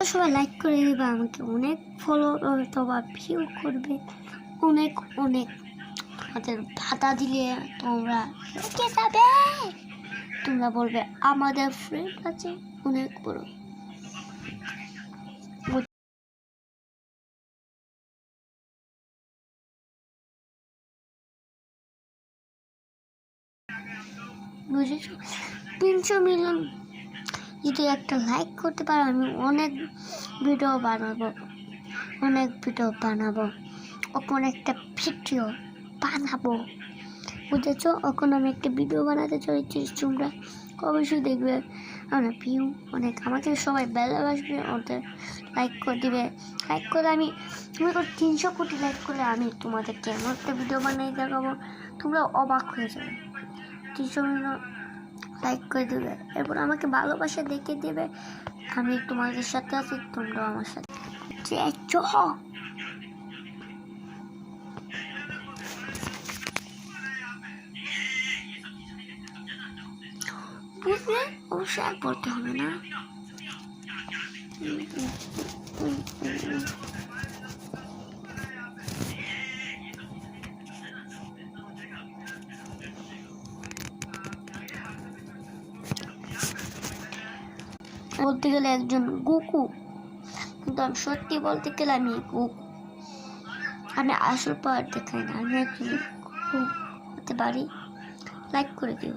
সবাই লাইক করে দিবে, আমাকে অনেক ফলো অথবা ভিউ করবে, অনেক অনেক তোমাদের ভাতা দিলে তোমরা কে যাবে, তোমরা বলবে আমাদের ফ্রেন্ড আছে অনেক বড়। বুঝেছো? 300 মিলিয়ন যদি একটা লাইক করতে পারো, আমি অনেক ভিডিও বানাবো, এখন একটা ভিডিও বানাবো, বুঝেছো? এখন আমি একটা ভিডিও বানাতে চলেছি, তোমরা অবশ্যই দেখবে। আমরা ভিউ অনেক, আমাকে সবাই ভালোবাসবে, ওদের লাইক করে দিবে। লাইক করে তুমি 300 কোটি লাইক করলে আমি তোমাদেরকে এমন একটা ভিডিও বানিয়ে দেখাবো, তোমরা অবাক হয়ে যাবে। 300 মিলিয়ন লাইক করে দেবে, এরপর আমাকে ভালোবাসা দেখে দেবে, আমি তোমাদের সাথে আছি, তোমরাও আমার সাথে। বুঝলে অবশ্যই আর বলতে হবে না। বলতে গেলে একজন গুকু, কিন্তু আমি সত্যি বলতে গেলে আমি গুকু, আমি আসল পাওয়ার দেখাই না, আমি একজন গুকু হতে পারি। লাইক করে দিও।